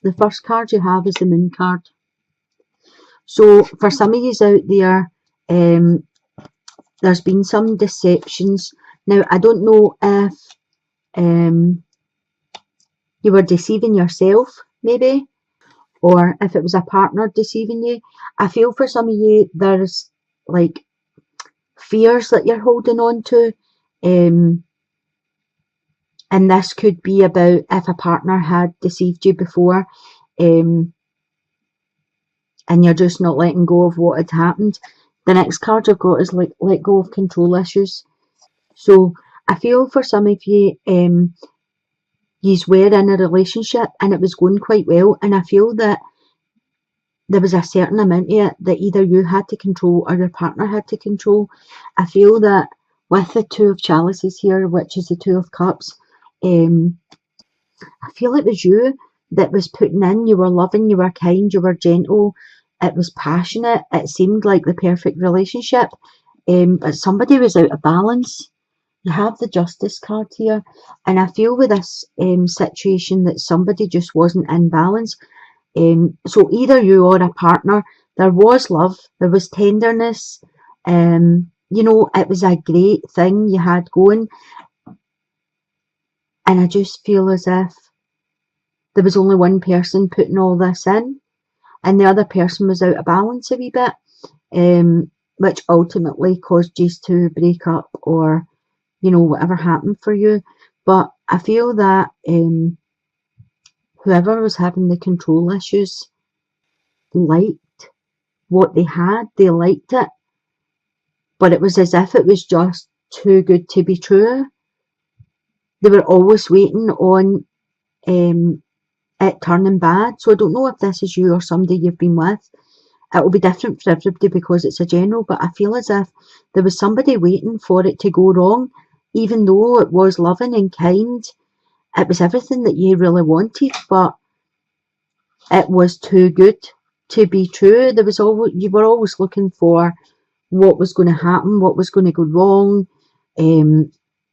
the first card you have is the Moon card. So for some of you out there, there's been some deceptions. Now, I don't know if you were deceiving yourself, maybe, or if it was a partner deceiving you. I feel for some of you, there's like fears that you're holding on to. And this could be about if a partner had deceived you before, and you're just not letting go of what had happened. The next card I've got is like let go of control issues. So I feel for some of you, yous were in a relationship and it was going quite well, and I feel that there was a certain amount of it that either you had to control or your partner had to control. I feel that with the Two of Chalices here, which is the Two of Cups, I feel it was you that was putting in. You were loving, you were kind, you were gentle, it was passionate, it seemed like the perfect relationship, but somebody was out of balance. You have the Justice card here, and I feel with this situation that somebody just wasn't in balance. So either you or a partner, there was love, there was tenderness, you know, it was a great thing you had going, and I just feel as if there was only one person putting all this in, and the other person was out of balance a wee bit, which ultimately caused you to break up, or you know, whatever happened for you. But I feel that whoever was having the control issues liked what they had, they liked it, but it was as if it was just too good to be true. They were always waiting on it turning bad. So I don't know if this is you or somebody you've been with. It will be different for everybody because it's a general, but I feel as if there was somebody waiting for it to go wrong, even though it was loving and kind. It was everything that you really wanted, but it was too good to be true. There was always, you were always looking for what was going to happen, what was going to go wrong.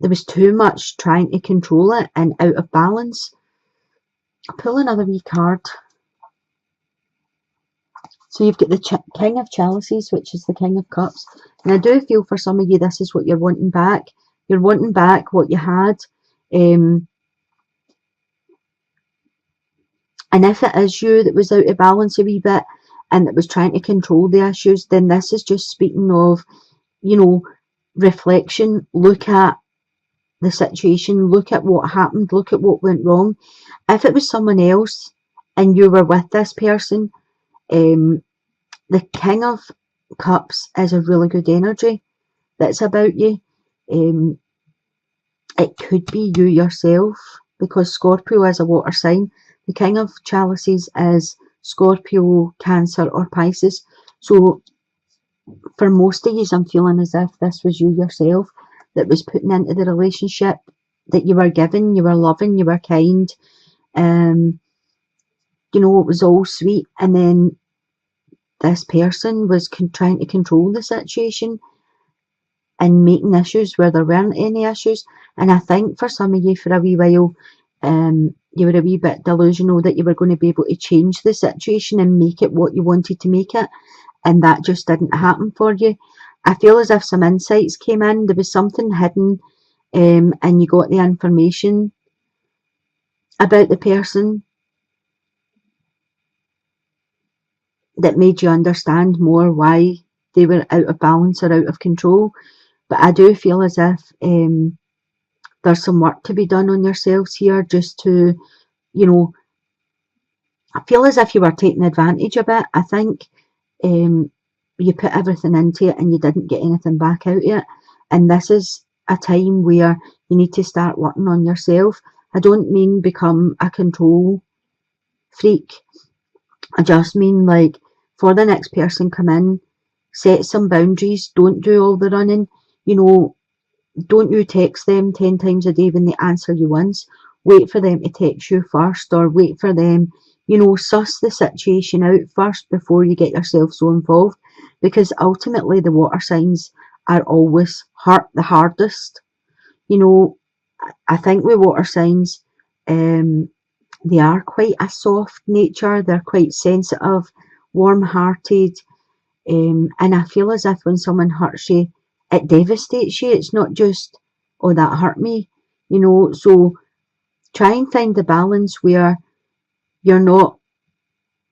There was too much trying to control it and out of balance. I'll pull another wee card. So you've got the King of Chalices, which is the King of Cups. And I do feel for some of you, this is what you're wanting back. You're wanting back what you had. And if it is you that was out of balance a wee bit and that was trying to control the issues, then this is just speaking of, you know, reflection. Look at the situation, look at what happened, look at what went wrong. If it was someone else and you were with this person, the King of Cups is a really good energy that's about you. It could be you yourself, because Scorpio is a water sign. The King of Chalices is Scorpio, Cancer or Pisces. So for most of you, I'm feeling as if this was you yourself that was putting into the relationship, that you were giving, you were loving, you were kind. You know, it was all sweet, and then this person was trying to control the situation and making issues where there weren't any issues. And I think for some of you, for a wee while, you were a wee bit delusional that you were going to be able to change the situation and make it what you wanted to make it, and that just didn't happen for you. I feel as if some insights came in, there was something hidden, and you got the information about the person that made you understand more why they were out of balance or out of control. But I do feel as if there's some work to be done on yourselves here, just to, you know, I feel as if you were taking advantage of it. I think you put everything into it and you didn't get anything back out of it. And this is a time where you need to start working on yourself. I don't mean become a control freak. I just mean, like, for the next person come in, set some boundaries. Don't do all the running. You know, don't you text them 10 times a day when they answer you once. Wait for them to text you first, or wait for them, you know, suss the situation out first before you get yourself so involved, because ultimately the water signs are always hurt the hardest. You know, I think with water signs, they are quite a soft nature, they're quite sensitive, warm-hearted, and I feel as if when someone hurts you, it devastates you. It's not just, oh, that hurt me, so try and find the balance where you're not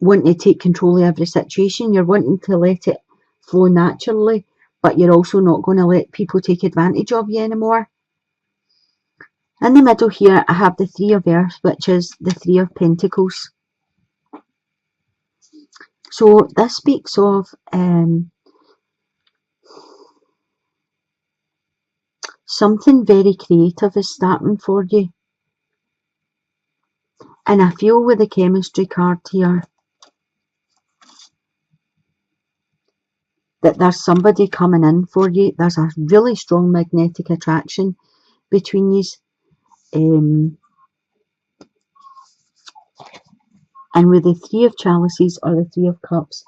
wanting to take control of every situation, you're wanting to let it flow naturally, but you're also not going to let people take advantage of you anymore. In the middle here, I have the Three of Earth, which is the Three of Pentacles. So this speaks of something very creative is starting for you. And I feel with the chemistry card here that there's somebody coming in for you. There's a really strong magnetic attraction between you. And with the Three of Chalices or the Three of Cups,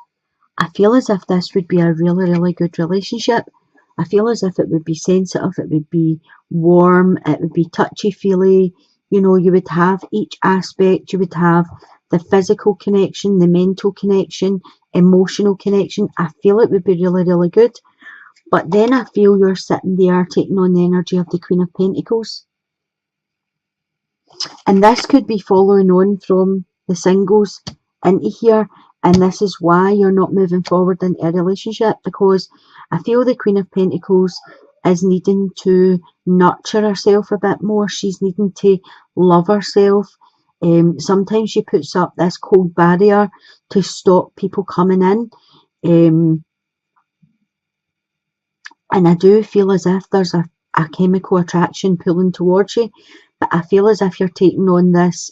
I feel as if this would be a really, really good relationship. I feel as if it would be sensitive, it would be warm, it would be touchy-feely. You would have each aspect. You would have the physical connection, the mental connection, emotional connection. I feel it would be really, really good. But then I feel you're sitting there taking on the energy of the Queen of Pentacles. And this could be following on from the singles into here. And this is why you're not moving forward in a relationship, because I feel the Queen of Pentacles is needing to nurture herself a bit more. She's needing to love herself. Sometimes she puts up this cold barrier to stop people coming in. And I do feel as if there's a chemical attraction pulling towards you. But I feel as if you're taking on this,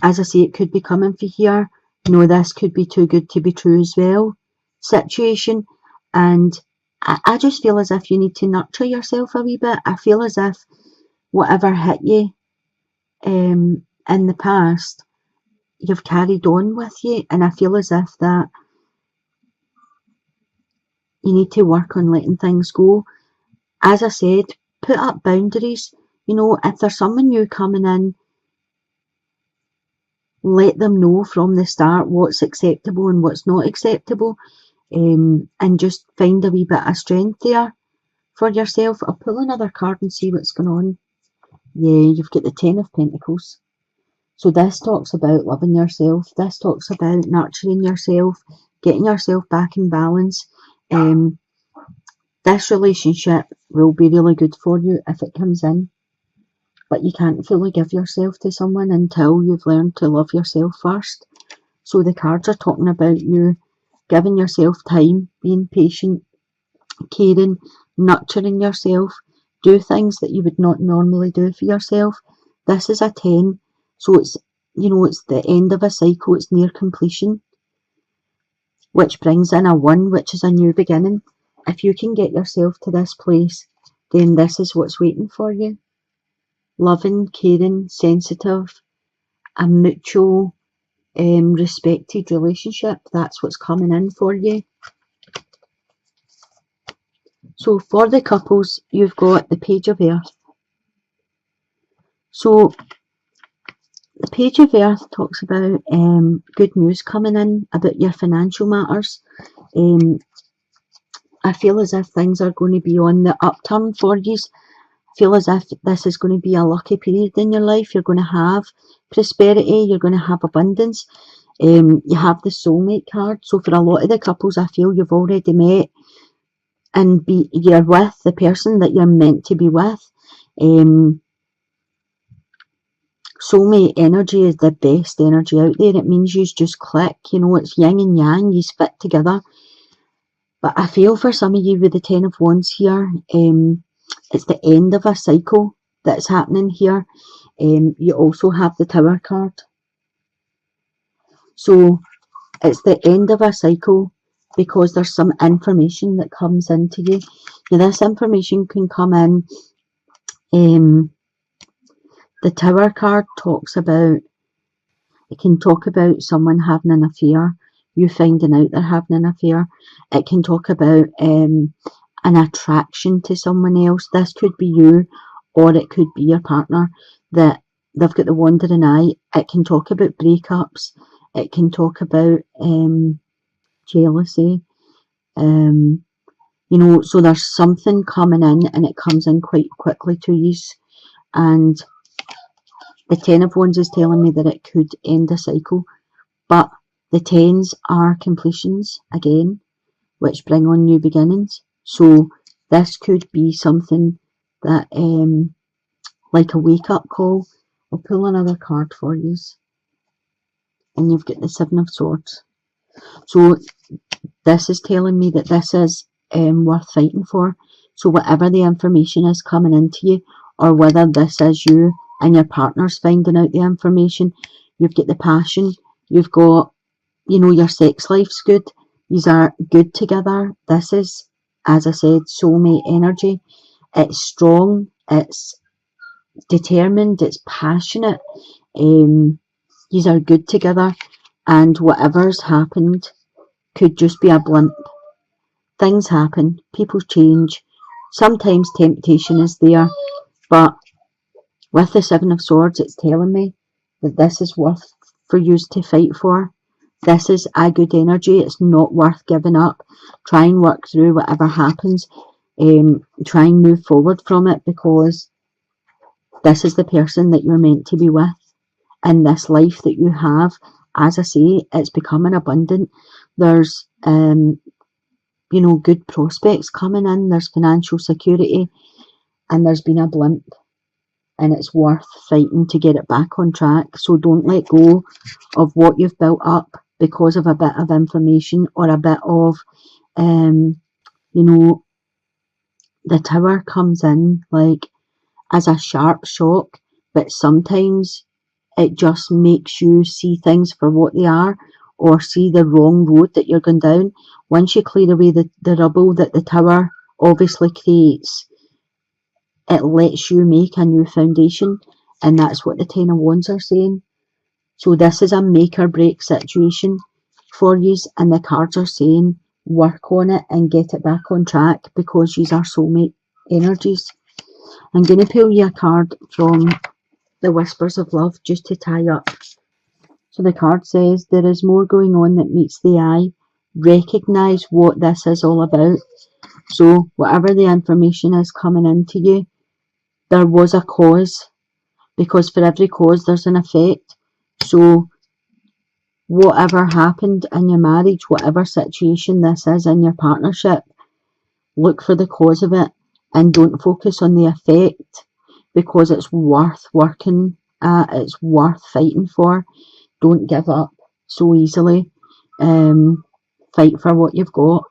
as I say, it could be coming for here. No, this could be too good to be true as well situation. And I just feel as if you need to nurture yourself a wee bit. I feel as if whatever hit you in the past, you've carried on with you. And I feel as if that you need to work on letting things go. As I said, put up boundaries. If there's someone new coming in, let them know from the start what's acceptable and what's not acceptable, and just find a wee bit of strength there for yourself. I'll pull another card and see what's going on. Yeah, you've got the Ten of Pentacles. So this talks about loving yourself. This talks about nurturing yourself, getting yourself back in balance. This relationship will be really good for you if it comes in. But you can't fully give yourself to someone until you've learned to love yourself first. So the cards are talking about you giving yourself time, being patient, caring, nurturing yourself, do things that you would not normally do for yourself. This is a 10, so it's the end of a cycle, it's near completion, which brings in a 1, which is a new beginning. If you can get yourself to this place, then this is what's waiting for you. Loving, caring, sensitive, a mutual, respected relationship. That's what's coming in for you. So for the couples, you've got the Page of Earth. So the Page of Earth talks about good news coming in about your financial matters. I feel as if things are going to be on the upturn for you. I feel as if this is going to be a lucky period in your life. You're going to have prosperity. You're going to have abundance. You have the soulmate card. So for a lot of the couples, I feel you've already met and you're with the person that you're meant to be with. Soulmate energy is the best energy out there. It means you just click. It's yin and yang. You fit together. But I feel for some of you with the Ten of Wands here, it's the end of a cycle that's happening here. You also have the Tower card. So it's the end of a cycle because there's some information that comes into you. Now this information can come in. The Tower card talks about, it can talk about someone having an affair, you finding out they're having an affair. It can talk about an attraction to someone else. This could be you or it could be your partner that they've got the wandering eye. It can talk about breakups. It can talk about jealousy. You know, so there's something coming in, and it comes in quite quickly to you. And the Ten of Wands is telling me that it could end a cycle, but the tens are completions again, which bring on new beginnings. So this could be something that, like a wake-up call. I'll pull another card for you, and you've got the Seven of Swords. So this is telling me that this is worth fighting for. So whatever the information is coming into you, or whether this is you and your partner's finding out the information, you've got the passion, you've got, you know, your sex life's good, you are good together. This is, as I said, soulmate energy. It's strong, it's determined, it's passionate. You are good together, and whatever's happened could just be a blimp. Things happen, people change, sometimes temptation is there, but with the Seven of Swords, it's telling me that this is worth for you to fight for. This is a good energy. It's not worth giving up. Try and work through whatever happens. Try and move forward from it, because this is the person that you're meant to be with. And this life that you have, as I say, it's becoming abundant. There's you know, good prospects coming in. There's financial security, and there's been a blimp, and it's worth fighting to get it back on track. So don't let go of what you've built up because of a bit of information or a bit of, you know, the Tower comes in like as a sharp shock, but sometimes it just makes you see things for what they are, or see the wrong road that you're going down. Once you clear away the rubble that the Tower obviously creates, it lets you make a new foundation, and that's what the Ten of Wands are saying. So this is a make or break situation for you, and the cards are saying work on it and get it back on track, because these are soulmate energies. I'm going to pull you a card from the Whispers of Love just to tie up. So the card says, there is more going on that meets the eye. Recognise what this is all about. So whatever the information is coming into you, there was a cause, because for every cause there's an effect. So whatever happened in your marriage, whatever situation this is in your partnership, look for the cause of it and don't focus on the effect, because it's worth working at, it's worth fighting for. Don't give up so easily. Fight for what you've got.